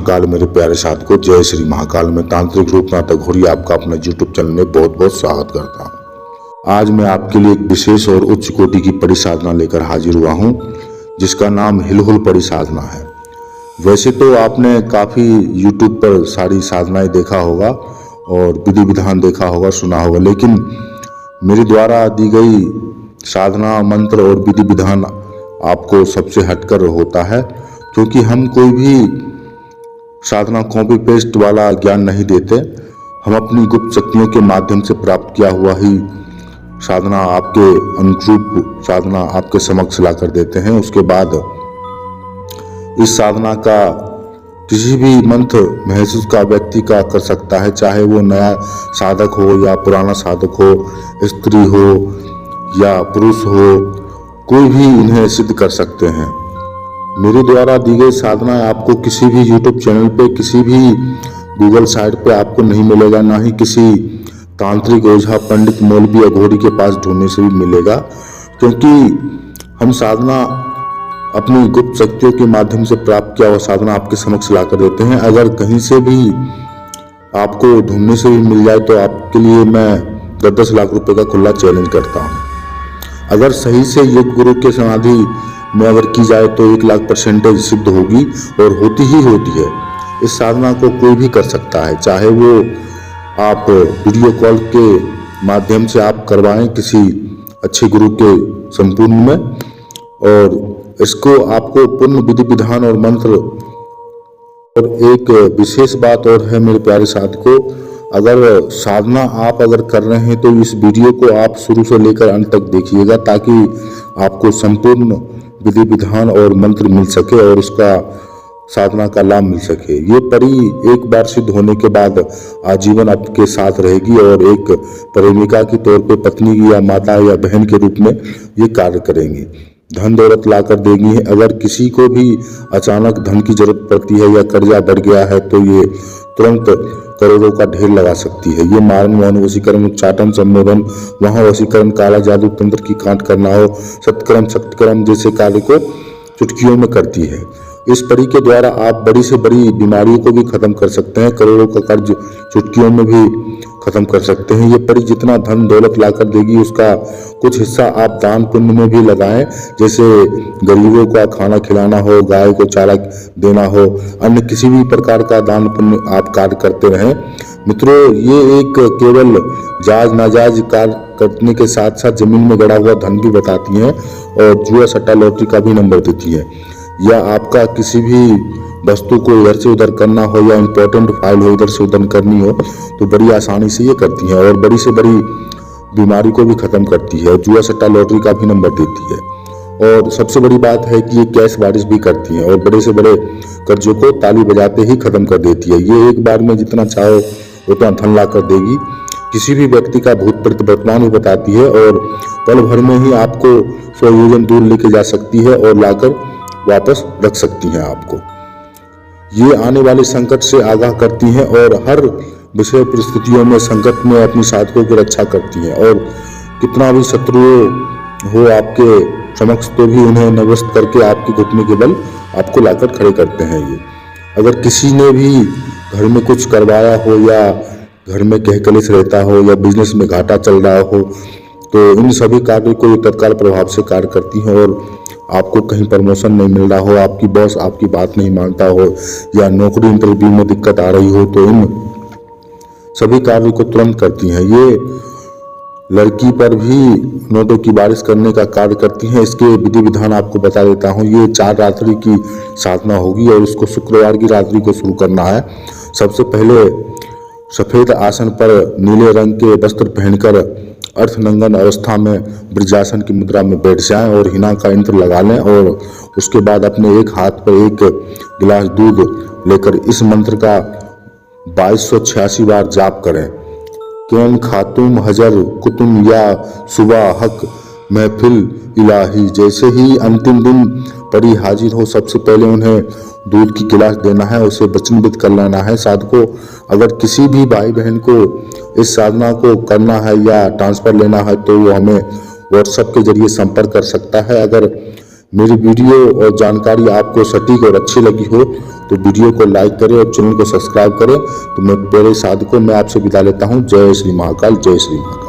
महाकाल मेरे प्यारे साथियों, जय श्री महाकाल। मैं तांत्रिक रूपनाथ अघोरी आपका अपना यूट्यूब चैनल में बहुत बहुत स्वागत करता हूँ। आज मैं आपके लिए एक विशेष और उच्च कोटि की परी साधना लेकर हाजिर हुआ हूँ, जिसका नाम हिलहुल परी साधना है। वैसे तो आपने काफ़ी यूट्यूब पर सारी साधनाएं देखा होगा और विधि विधान देखा होगा, सुना होगा, लेकिन मेरे द्वारा दी गई साधना मंत्र और विधि विधान आपको सबसे हटकर होता है, क्योंकि हम कोई भी साधना कॉपी पेस्ट वाला ज्ञान नहीं देते। हम अपनी गुप्त शक्तियों के माध्यम से प्राप्त किया हुआ ही साधना आपके अनुरूप साधना आपके समक्ष ला कर देते हैं। उसके बाद इस साधना का किसी भी मंत्र महसूस का व्यक्ति का कर सकता है, चाहे वो नया साधक हो या पुराना साधक हो, स्त्री हो या पुरुष हो, कोई भी इन्हें सिद्ध कर सकते हैं। मेरे द्वारा दी गई साधना आपको किसी भी यूट्यूब चैनल पे, किसी भी गूगल साइट पे आपको नहीं मिलेगा, ना ही किसी तांत्रिक ओझा पंडित मौलवी अघोरी के पास ढूंढने से भी मिलेगा, क्योंकि हम साधना अपनी गुप्त शक्तियों के माध्यम से प्राप्त किया हुआ साधना आपके समक्ष ला कर देते हैं। अगर कहीं से भी आपको ढूंढने से भी मिल जाए तो आपके लिए मैं 10-10 लाख रुपए का खुला चैलेंज करता हूँ। अगर सही से योग गुरु के समाधि में अगर की जाए तो 1,00,000% सिद्ध होगी और होती ही होती है। इस साधना को कोई भी कर सकता है, चाहे वो आप वीडियो कॉल के माध्यम से आप करवाएं किसी अच्छे गुरु के संपूर्ण में, और इसको आपको पूर्ण विधि विधान और मंत्र। और एक विशेष बात और है मेरे प्यारे साथियों, अगर साधना आप अगर कर रहे हैं तो इस वीडियो को आप शुरू से लेकर अंत तक देखिएगा, ताकि आपको संपूर्ण विधि विधान और मंत्र मिल सके और उसका साधना का लाभ मिल सके। ये परी एक बार सिद्ध होने के बाद आजीवन आपके साथ रहेगी और एक प्रेमिका के तौर पे पत्नी या माता या बहन के रूप में ये कार्य करेंगी, धन दौलत ला कर देंगी। अगर किसी को भी अचानक धन की जरूरत पड़ती है या कर्जा बढ़ गया है तो ये तुरंत करोड़ों का ढेर लगा सकती है। ये मारण, मौन, वशीकरण, उच्चाटन, संबोधन, वहाँ वशीकरण, काला जादू, तंत्र की कांट करना हो, सत्कर्म, शक्तिकर्म जैसे कार्य को चुटकियों में करती है। इस परी के द्वारा आप बड़ी से बड़ी बीमारियों को भी खत्म कर सकते हैं, करोड़ों का कर्ज चुटकियों में भी खत्म कर सकते हैं। ये परी जितना धन दौलत लाकर देगी उसका कुछ हिस्सा आप दान पुण्य में भी लगाएं, जैसे गरीबों का खाना खिलाना हो, गाय को चारा देना हो, अन्य किसी भी प्रकार का दान पुण्य आप कार्य करते रहें। मित्रों, ये एक केवल जायज नाजायज कार्य करने के साथ साथ जमीन में गड़ा हुआ धन भी बताती हैं और जुआ सट्टा लॉटरी का भी नंबर देती है। या आपका किसी भी वस्तु को इधर से उधर करना हो या इम्पोर्टेंट फाइल हो इधर से उधर करनी हो तो बड़ी आसानी से ये करती है और बड़ी से बड़ी बीमारी को भी खत्म करती है और जुआ सट्टा लॉटरी का भी नंबर देती है। और सबसे बड़ी बात है कि ये कैश बारिश भी करती है और बड़े से बड़े कर्जों को ताली बजाते ही खत्म कर देती है। ये एक बार में जितना चाहो उतना धन ला कर देगी। किसी भी व्यक्ति का भूत प्रेत वर्तमान भी बताती है और पल भर में ही आपको 100 योजन दूर लेके जा सकती है और लाकर वापस रख सकती हैं आपको। ये आने वाले संकट से आगाह करती हैं और हर विषय परिस्थितियों में संकट में अपनी साधकों की रक्षा करती हैं। और कितना भी शत्रु हो आपके समक्ष तो भी उन्हें नवस्त करके आपके घुटने के बल आपको लाकर खड़े करते हैं। ये अगर किसी ने भी घर में कुछ करवाया हो या घर में कह कलेश रहता हो या बिजनेस में घाटा चल रहा हो तो इन सभी कार्यों को तत्काल प्रभाव से कार्य करती हैं। और आपको कहीं प्रमोशन नहीं मिल रहा हो, आपकी बॉस आपकी बात नहीं मानता हो या नौकरी इंटरव्यू में दिक्कत आ रही हो तो इन सभी कार्यों को तुरंत करती हैं। ये लड़की पर भी नोटों की बारिश करने का कार्य करती हैं। इसके विधि विधान आपको बता देता हूँ। ये 4 रात्रि की साधना होगी और इसको शुक्रवार की रात्रि को शुरू करना है। सबसे पहले सफेद आसन पर नीले रंग के वस्त्र पहनकर अर्धनंगन अवस्था में ब्रजासन की मुद्रा में बैठ जाएं और हिना का यंत्र लगा लें और उसके बाद अपने एक हाथ पर एक गिलास दूध लेकर इस मंत्र का 2286 बार जाप करें। कैन खातुम हजर कुतुम या सुबह हक महफिल इलाही। जैसे ही अंतिम दिन परी हाजिर हो सबसे पहले उन्हें दूध की गिलास देना है, उसे वचनबद्ध कर लेना है। साधकों, अगर किसी भी भाई बहन को इस साधना को करना है या ट्रांसफर लेना है तो वो हमें व्हाट्सएप के जरिए संपर्क कर सकता है। अगर मेरी वीडियो और जानकारी आपको सटीक और अच्छी लगी हो तो वीडियो को लाइक करें और चैनल को सब्सक्राइब करें। तो मैं प्यारे साधकों, मैं आपसे विदा लेता हूँ। जय श्री महाकाल, जय श्री महाकाल।